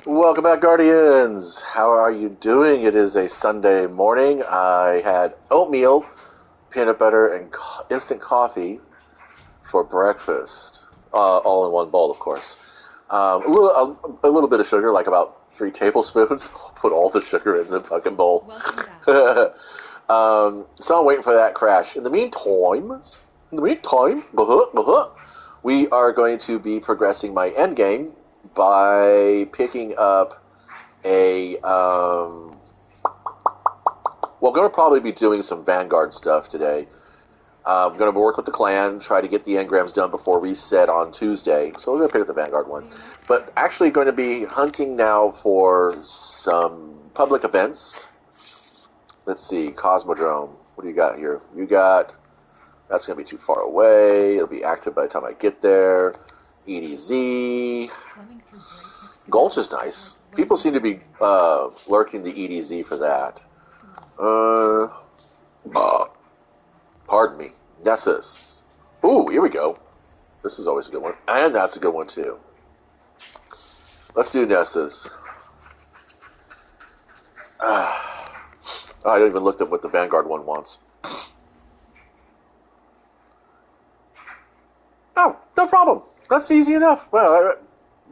Welcome back, Guardians. How are you doing? It is a Sunday morning. I had oatmeal, peanut butter, and instant coffee for breakfast. All in one bowl, of course. A little bit of sugar, like about 3 tablespoons. I'll put all the sugar in the fucking bowl. Welcome back. So I'm waiting for that crash. In the meantime, we are going to be progressing my end game by picking up we're going to probably be doing some Vanguard stuff today. I'm going to work with the clan, try to get the engrams done before reset on Tuesday. So we're going to pick up the Vanguard one. But actually going to be hunting now for some public events. Let's see, Cosmodrome. What do you got here? That's going to be too far away. It'll be active by the time I get there. EDZ. Gulch is nice. People seem to be lurking the EDZ for that. Pardon me. Nessus. Ooh, here we go. This is always a good one. And that's a good one, too. Let's do Nessus. I don't even look at what the Vanguard one wants. Oh, no problem. That's easy enough. Well,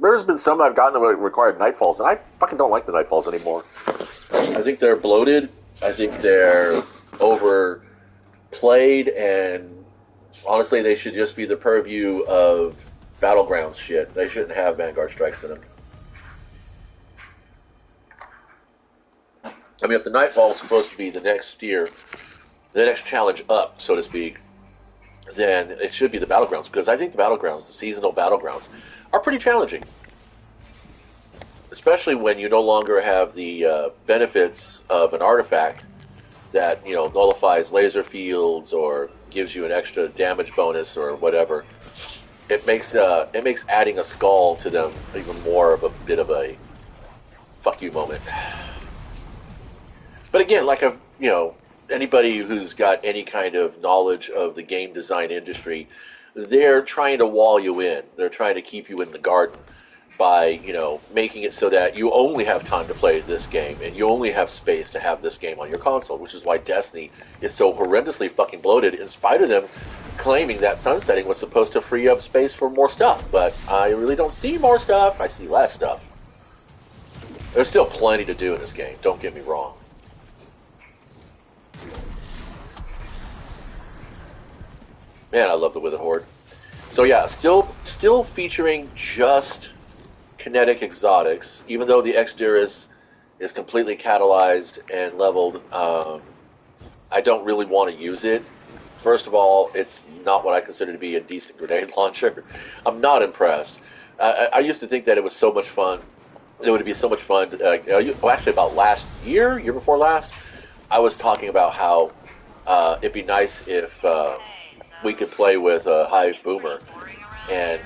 there's been some I've gotten that required Nightfalls, and I fucking don't like the Nightfalls anymore. I think they're bloated. I think they're overplayed, and honestly, they should just be the purview of Battlegrounds shit. They shouldn't have Vanguard strikes in them. I mean, if the Nightfall is supposed to be the next steer, the next challenge up, so to speak, then it should be the Battlegrounds, because I think the Battlegrounds, the seasonal Battlegrounds, are pretty challenging. Especially when you no longer have the benefits of an artifact that, nullifies laser fields or gives you an extra damage bonus or whatever. It makes adding a skull to them even more of a bit of a fuck you moment. But again, anybody who's got any kind of knowledge of the game design industry, they're trying to wall you in. They're trying to keep you in the garden by, making it so that you only have time to play this game and you only have space to have this game on your console, which is why Destiny is so horrendously fucking bloated, in spite of them claiming that sunsetting was supposed to free up space for more stuff. But I really don't see more stuff. I see less stuff. There's still plenty to do in this game, don't get me wrong. Man, I love the Wither Horde. So yeah, still featuring just kinetic exotics, even though the Exodus is completely catalyzed and leveled. I don't really want to use it. First of all, it's not what I consider to be a decent grenade launcher. I'm not impressed. I used to think that it was so much fun. It would be so much fun. Actually, about last year before last, I was talking about how it'd be nice if we could play with a Hive Boomer, and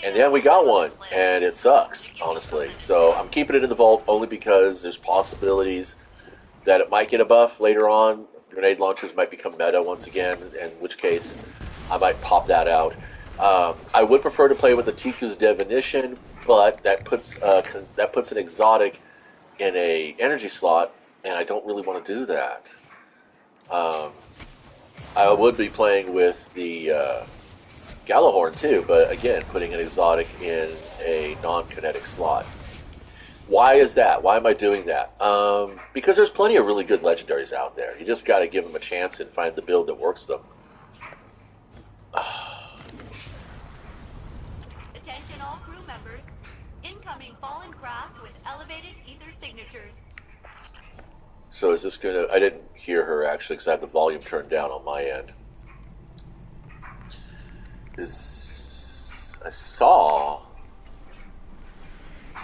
then we got one, and it sucks, honestly. So I'm keeping it in the vault only because there's possibilities that it might get a buff later on. Grenade launchers might become meta once again, in which case I might pop that out. I would prefer to play with the Tiku's Definition, but that puts an exotic in a energy slot, and I don't really want to do that. I would be playing with the Gallahorn too, but again, putting an exotic in a non-kinetic slot. Why is that? Why am I doing that? Because there's plenty of really good legendaries out there. You just got to give them a chance and find the build that works them. Attention all crew members. Incoming fallen craft with elevated ether signatures. So is this gonna... I didn't hear her actually because I have the volume turned down on my end. I saw...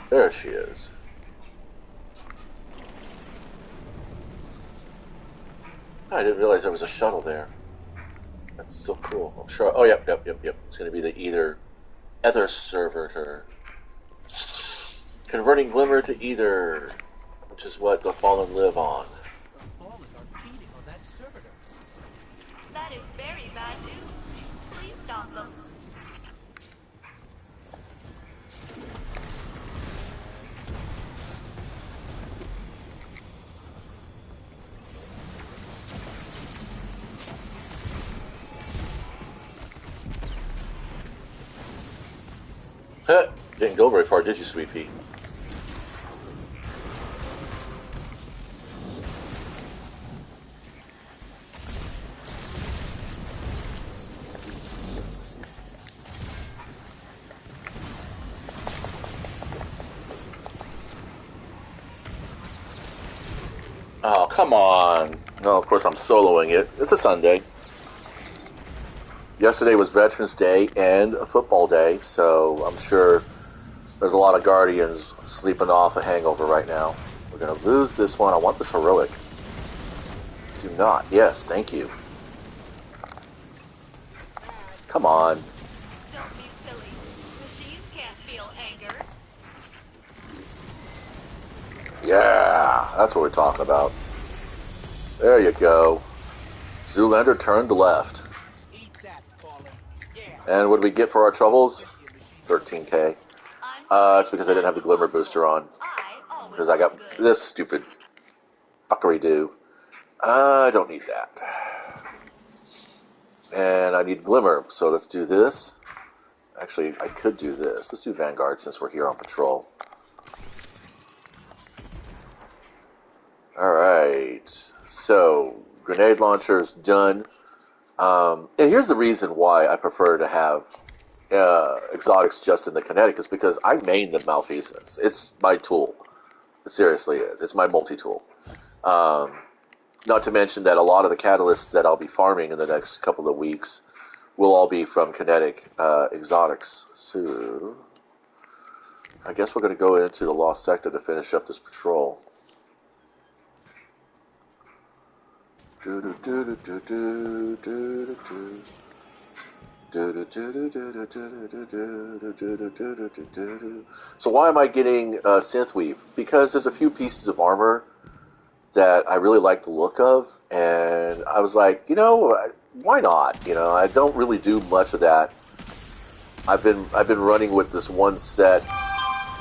There she is. I didn't realize there was a shuttle there. That's so cool. I'm sure... Oh, yep. It's going to be the Ether Servitor. Converting Glimmer to Ether, which is what the Fallen live on. The Fallen are feeding on that servitor. That is very bad news. Please stop them. Didn't go very far, did you, Sweet Pea? Oh, come on. No, of course I'm soloing it. It's a Sunday. Yesterday was Veterans Day and a football day, so I'm sure there's a lot of Guardians sleeping off a hangover right now. We're going to lose this one. I want this heroic. Do not. Yes, thank you. Come on. Don't be silly. Machines can't feel anger. Yeah, that's what we're talking about. There you go. Zoolander turned left. Eat that, Fallen. Yeah. And what do we get for our troubles? 13k. I'm sorry, It's because I didn't have the Glimmer booster on. I always Because I got look good. this stupid fuckery do. I don't need that. And I need Glimmer, so let's do this. Actually, I could do this. Let's do Vanguard since we're here on patrol. Alright. So, grenade launcher's done. And here's the reason why I prefer to have exotics just in the kinetic, is because I main the Malfeasance. It's my tool. It seriously is. It's my multi-tool. Not to mention that a lot of the catalysts that I'll be farming in the next couple of weeks will all be from kinetic exotics. So, I guess we're going to go into the Lost Sector to finish up this patrol. So why am I getting Synthweave? Because there's a few pieces of armor that I really like the look of, and I was like, you know, why not? You know, I don't really do much of that. I've been running with this one set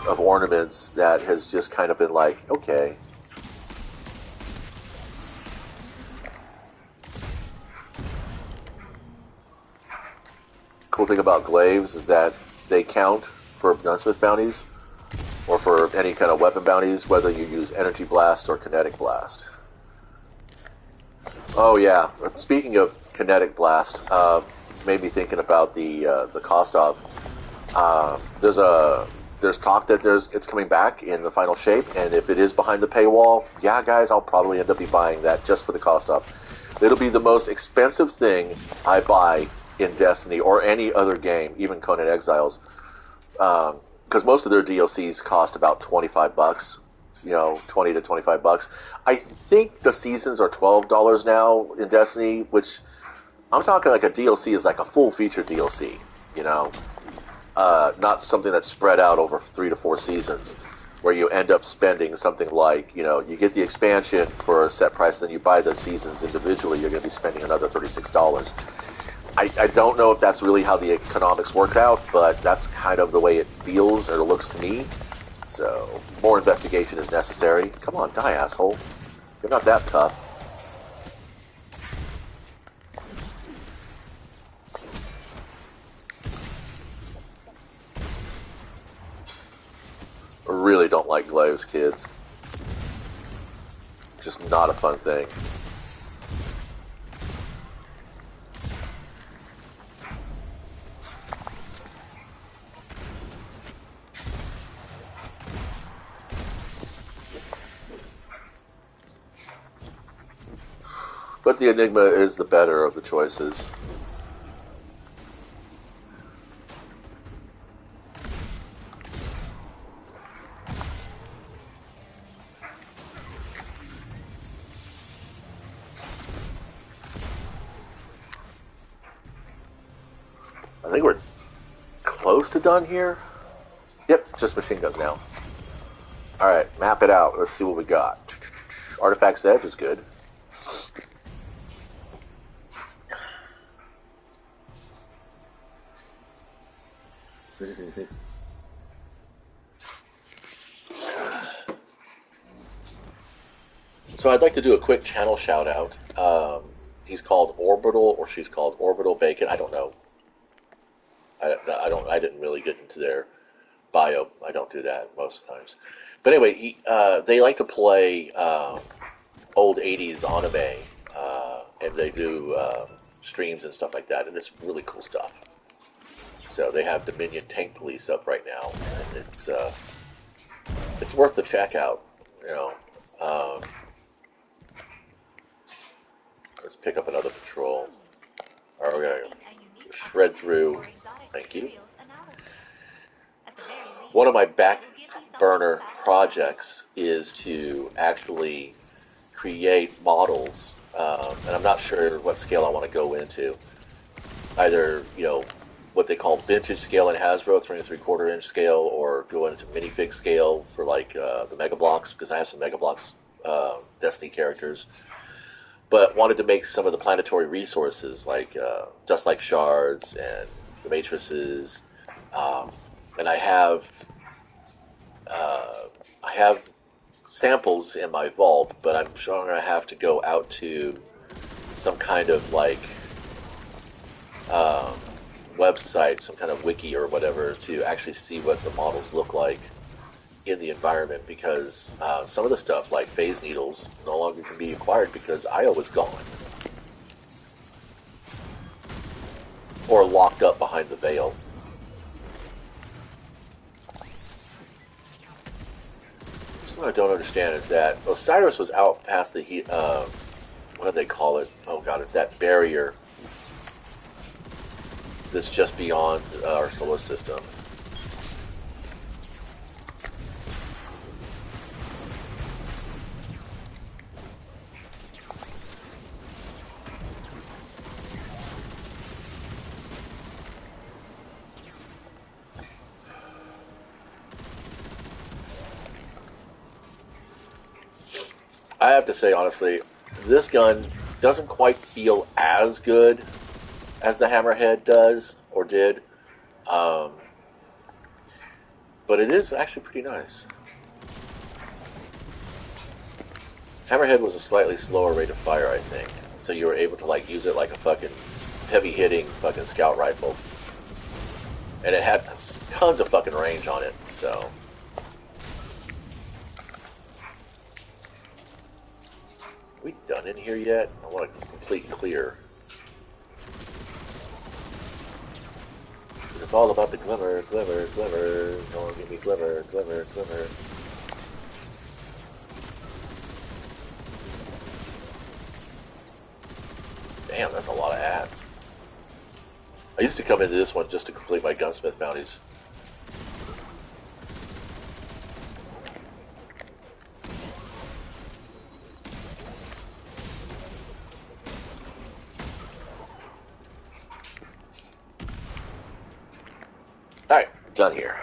of ornaments that has just kind of been like, okay. Cool thing about glaives is that they count for gunsmith bounties or for any kind of weapon bounties, whether you use energy blast or kinetic blast. Oh yeah, speaking of kinetic blast, made me thinking about the Kostov. There's talk that it's coming back in the final shape, and if it is behind the paywall, yeah, guys, I'll probably end up buying that just for the Kostov. It'll be the most expensive thing I buy in Destiny or any other game, even Conan Exiles, because most of their DLCs cost about $25, you know, $20 to $25. I think the seasons are $12 now in Destiny, which I'm talking like a DLC is like a full feature DLC, you know, not something that's spread out over 3 to 4 seasons, where you end up spending something like, you know, you get the expansion for a set price, then you buy the seasons individually, you're going to be spending another $36. I don't know if that's really how the economics work out, but that's kind of the way it feels or looks to me. So, more investigation is necessary. Come on, die, asshole. You're not that tough. I really don't like glaives, kids. Just not a fun thing. But the Enigma is the better of the choices. I think we're close to done here. Yep, just machine guns now. Alright, map it out. Let's see what we got. Artifact's Edge is good. So I'd like to do a quick channel shout out. He's called Orbital, or she's called Orbital Bacon. I don't know. I didn't really get into their bio. I don't do that most times. But anyway, they like to play old 80s anime, and they do streams and stuff like that, and it's really cool stuff. So they have Dominion Tank Police up right now, and it's worth the check out. You know, let's pick up another patrol. All right, we're gonna shred through. Thank you. One of my back burner projects is to actually create models, and I'm not sure what scale I want to go into. Either, what they call vintage scale in Hasbro, 3 3/4 inch scale, or go into minifig scale for like the Mega Blocks, because I have some Mega Blocks Destiny characters. But wanted to make some of the planetary resources like dust like shards and the matrices, and I have samples in my vault, but I'm sure I'm going to have to go out to some kind of like website, some kind of wiki or whatever, to actually see what the models look like in the environment, because some of the stuff like phase needles no longer can be acquired because IO was gone or locked up behind the veil. What I don't understand is that Osiris was out past the heat. What do they call it? Oh god, it's that barrier that's just beyond our solar system. I have to say, honestly, this gun doesn't quite feel as good as the Hammerhead does, or did. But it is actually pretty nice. Hammerhead was a slightly slower rate of fire, I think. So you were able to like use it like a fucking heavy-hitting fucking scout rifle. And it had tons of fucking range on it, so... Are we done in here yet? I want to complete clear. Because it's all about the glimmer, glimmer, glimmer. Don't give me glimmer, glimmer, glimmer. Damn, that's a lot of ads. I used to come into this one just to complete my gunsmith bounties. Alright, done here.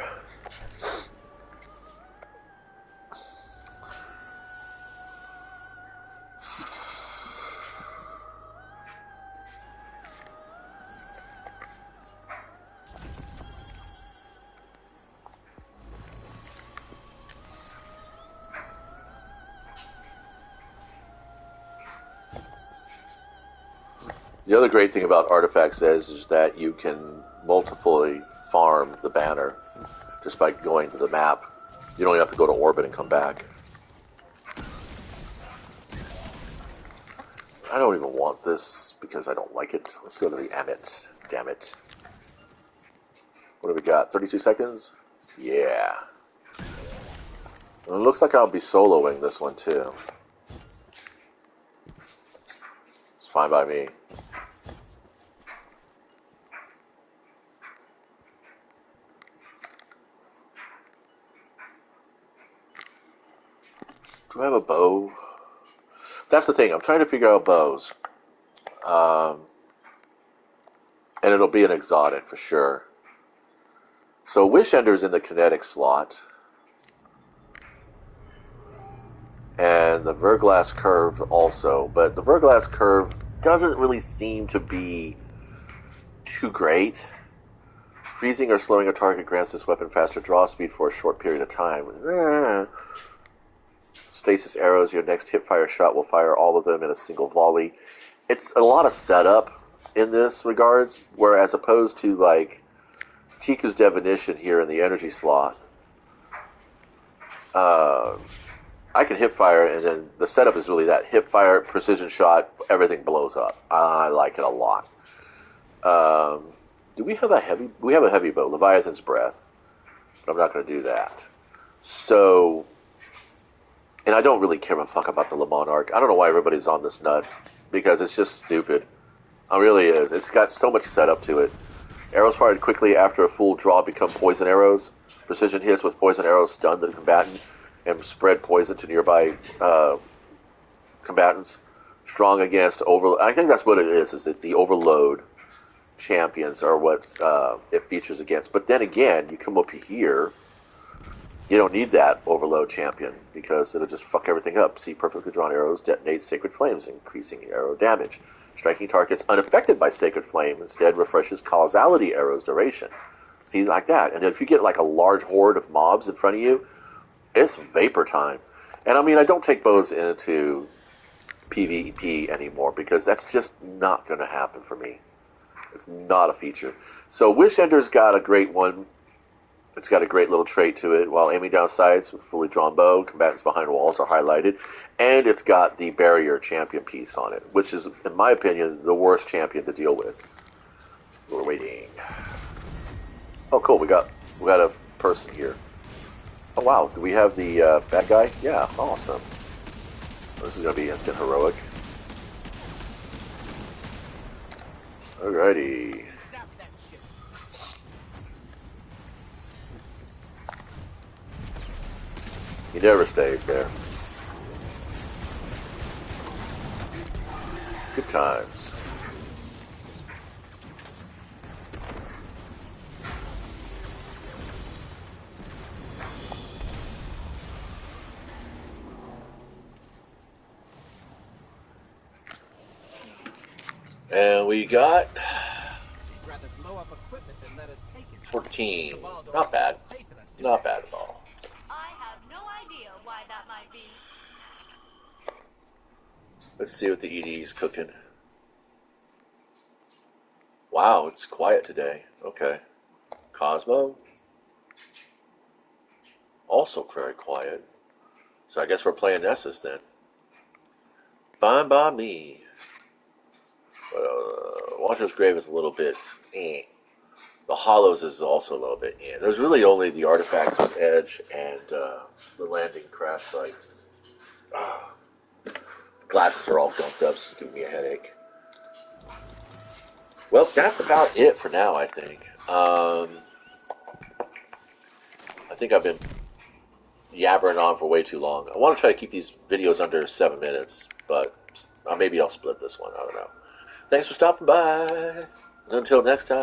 The other great thing about Artifacts is that you can multiply farm the banner just by going to the map. You don't even have to go to orbit and come back. I don't even want this because I don't like it. Let's go to the Amit. Damn it. What do we got? 32 seconds? Yeah. And it looks like I'll be soloing this one too. It's fine by me. Do I have a bow? That's the thing. I'm trying to figure out bows. And it'll be an exotic for sure. So Wish Ender's in the kinetic slot. And the Verglass Curve also. But the Verglass Curve doesn't really seem to be too great. Freezing or slowing a target grants this weapon faster draw speed for a short period of time. Stasis arrows, your next hipfire shot will fire all of them in a single volley. It's a lot of setup in this regards, where as opposed to like Tiku's definition here in the energy slot. I can hip fire, and then the setup is really that hip fire, precision shot, everything blows up. I like it a lot. Do we have a heavy? We have a heavy bow, Leviathan's Breath, but I'm not going to do that. So, and I don't really care a fuck about the Le Monarch. I don't know why everybody's on this nuts, because it's just stupid. It really is. It's got so much setup to it. Arrows fired quickly after a full draw become poison arrows. Precision hits with poison arrows stun the combatant and spread poison to nearby combatants. Strong against overload. I think that's what it is that the overload champions are what it features against. But then again, you come up here, you don't need that overload champion because it'll just fuck everything up. See, perfectly drawn arrows detonate sacred flames, increasing arrow damage. Striking targets unaffected by sacred flame instead refreshes causality arrows duration. See, like that. And if you get like a large horde of mobs in front of you, it's vapor time. And I mean, I don't take bows into PvP anymore because that's just not going to happen for me. It's not a feature. So Wish Ender's got a great one. It's got a great little trait to it. While aiming down sights with fully drawn bow, combatants behind walls are highlighted. And it's got the barrier champion piece on it, which is, in my opinion, the worst champion to deal with. We're waiting. Oh, cool. We got a person here. Oh, wow. Do we have the bad guy? Yeah, awesome. This is going to be instant heroic. Alrighty. Zap that shit. He never stays there. Good times. And we got They'd rather blow up equipment than let us take it. 14. Not bad. Not bad at all. I have no idea why that might be. Let's see what the ED's cooking. Wow, it's quiet today. Okay. Cosmo. Also very quiet. So I guess we're playing Nessus then. Fine by me. But Watcher's Grave is a little bit eh. The Hollows is also a little bit eh. There's really only the Artifact's Edge and the Landing Crash Site. Glasses are all dumped up, so it's giving me a headache. Well, that's about it for now, I think. I think I've been yabbering on for way too long. I want to try to keep these videos under 7 minutes, but maybe I'll split this one. I don't know. Thanks for stopping by. And until next time.